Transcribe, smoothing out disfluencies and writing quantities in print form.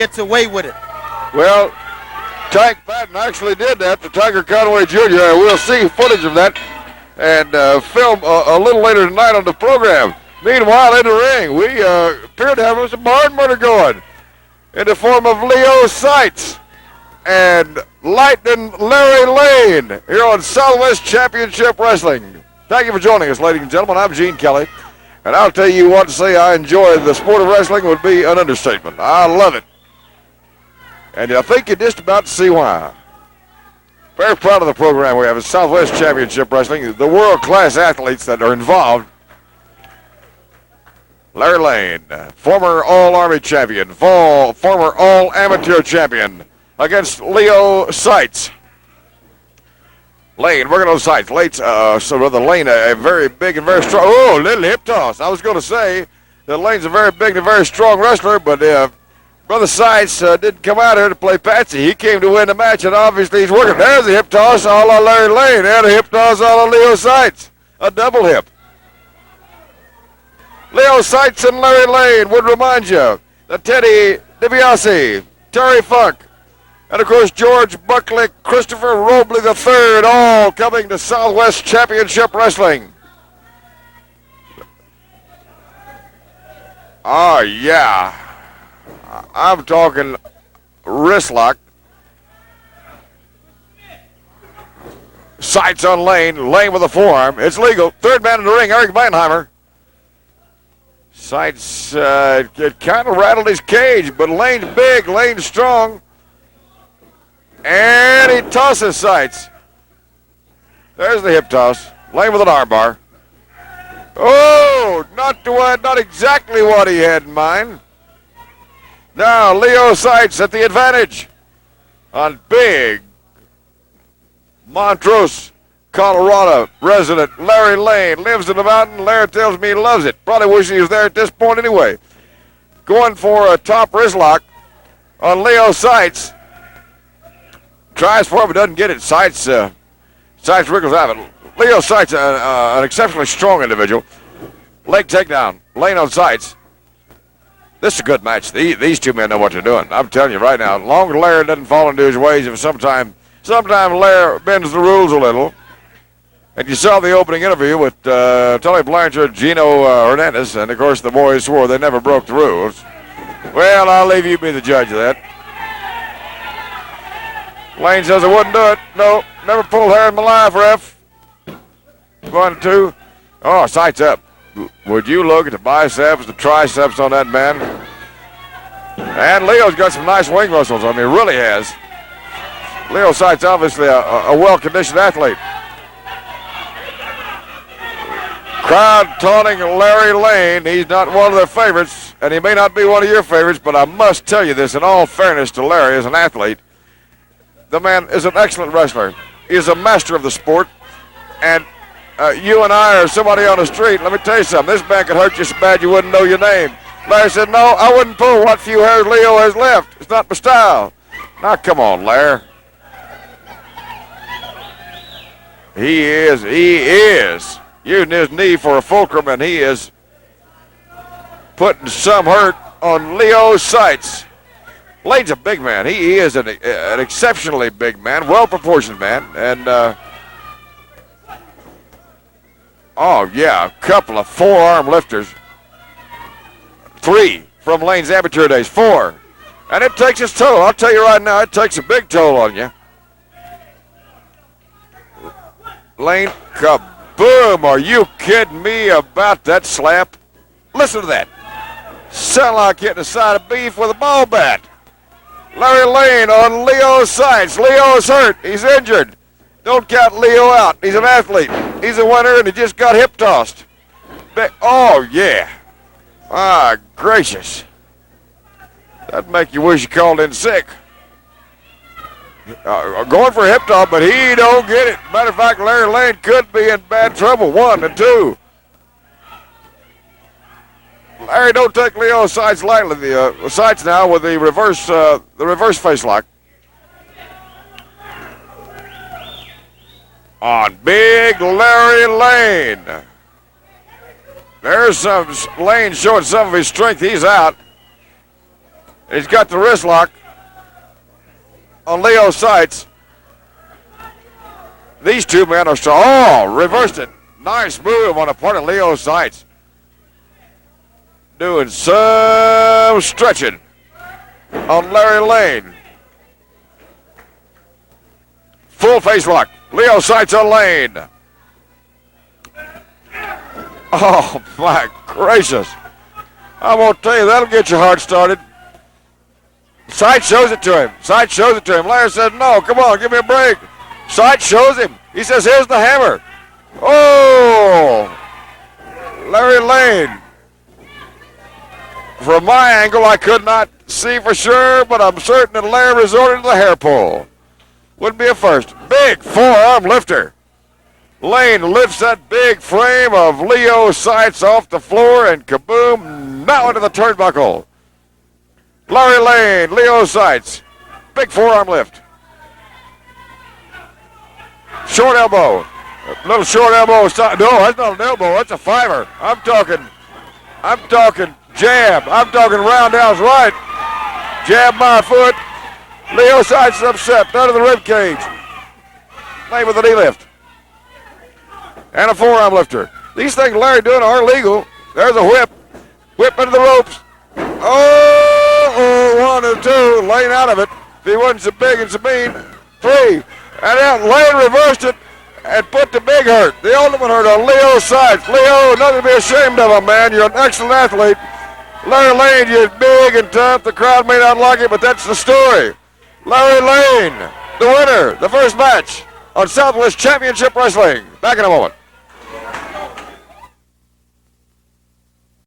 gets away with it. Well, Tank Patton actually did that to Tiger Conway Jr. and we'll see footage of that and film a little later tonight on the program. Meanwhile, in the ring, we appear to have some barn murder going in the form of Leo Sykes and Lightning Larry Lane here on Southwest Championship Wrestling. Thank you for joining us, ladies and gentlemen. I'm Gene Kelly, and I'll tell you what, to say I enjoy the sport of wrestling would be an understatement. I love it. And I think you're just about to see why. Very proud of the program we have at Southwest Championship Wrestling, the world-class athletes that are involved. Larry Lane, former All-Army champion, former All-Amateur champion, against Leo Sykes. Lane, working on Sykes. Lane, a very big and very strong. Oh, little hip toss. I was going to say that Lane's a very big and very strong wrestler, but Brother Sykes didn't come out here to play patsy. He came to win the match, and obviously he's working. There's a hip toss a la Larry Lane, and a hip toss a la Leo Sykes. A double hip. Leo Sykes and Larry Lane would remind you that Teddy DiBiase, Terry Funk, and of course George Buckley, Christopher Robley III, all coming to Southwest Championship Wrestling. Oh, yeah. I'm talking wrist lock. Sights on Lane. Lane with a forearm. It's legal. Third man in the ring, Eric Mannheimer. Sights it kind of rattled his cage, but Lane's big. Lane's strong. And he tosses Sights. There's the hip toss. Lane with an armbar. Oh, not exactly what he had in mind. Now, Leo Sykes at the advantage on big Montrose, Colorado resident Larry Lane. Lives in the mountain. Larry tells me he loves it. Probably wish he was there at this point anyway. Going for a top wrist lock on Leo Sykes. Tries for it, but doesn't get it. Sykes wriggles out of it. Leo Sykes, an exceptionally strong individual. Leg takedown. Lane on Sykes. This is a good match. These two men know what they're doing. I'm telling you right now, as long as Larry doesn't fall into his ways, if sometime Larry bends the rules a little. And you saw the opening interview with Tully Blanchard, Gino Hernandez, and of course the boys swore they never broke the rules. Well, I'll leave you be the judge of that. Lane says I wouldn't do it. No, never pulled hair in my life, ref. 1-2. Oh, sights up. Would you look at the biceps, the triceps on that man? And Leo's got some nice wing muscles on him. He really has. Leo Sykes, obviously a well-conditioned athlete. Crowd taunting Larry Lane. He's not one of their favorites, and he may not be one of your favorites, but I must tell you this in all fairness to Larry as an athlete. The man is an excellent wrestler. He is a master of the sport, and you and I or somebody on the street, let me tell you something. This man could hurt you so bad you wouldn't know your name. Larry said, no, I wouldn't pull what few hairs Leo has left. It's not my style. Now, come on, Larry. He is using his knee for a fulcrum, and he is putting some hurt on Leo Sykes. Lane's a big man. He is an exceptionally big man, well-proportioned man, and oh, yeah, a couple of forearm lifters. 3 from Lane's amateur days, 4. And it takes its toll. I'll tell you right now, it takes a big toll on you. Lane, kaboom. Are you kidding me about that slap? Listen to that. Sound like hitting a side of beef with a ball bat. Larry Lane on Leo Sykes. Leo's hurt. He's injured. Don't count Leo out. He's an athlete. He's a winner, and he just got hip tossed. Oh, yeah. Ah, gracious. That'd make you wish you called in sick. Going for a hip toss, but he don't get it. Matter of fact, Larry Lane could be in bad trouble. 1 and 2. Larry, don't take Leo Sykes lightly. The Sykes now with the reverse face lock. On big Larry Lane. There's some Lane showing some of his strength. He's out. He's got the wrist lock on Leo Sykes. These two men are so, reversed it. Nice move on the part of Leo Sykes. Doing some stretching on Larry Lane. Full face lock. Leo Sykes on Lane. Oh, my gracious. I'm going to tell you, that'll get your heart started. Sykes shows it to him. Sykes shows it to him. Larry says, no, come on, give me a break. Sykes shows him. He says, here's the hammer. Oh, Larry Lane. From my angle, I could not see for sure, but I'm certain that Larry resorted to the hair pull. Wouldn't be a first. Big forearm lifter. Lane lifts that big frame of Leo Sykes off the floor and kaboom, now into the turnbuckle. Larry Lane, Leo Sykes, big forearm lift. Short elbow, little short elbow. No, that's not an elbow, that's a fiver. I'm talking jab. I'm talking roundhouse right. Jab my foot. Leo Sykes is upset, under the rib cage. Lane with a knee lift. And a forearm lifter. These things Larry doing are legal. There's a whip. Whip into the ropes. Oh, 1 and 2. Lane out of it. If he wasn't so big and so mean. 3. And then Lane reversed it and put the big hurt. The ultimate hurt on Leo Sykes. Leo, nothing to be ashamed of him, man. You're an excellent athlete. Larry Lane, you're big and tough. The crowd may not like it, but that's the story. Larry Lane, the winner, the first match on Southwest Championship Wrestling. Back in a moment.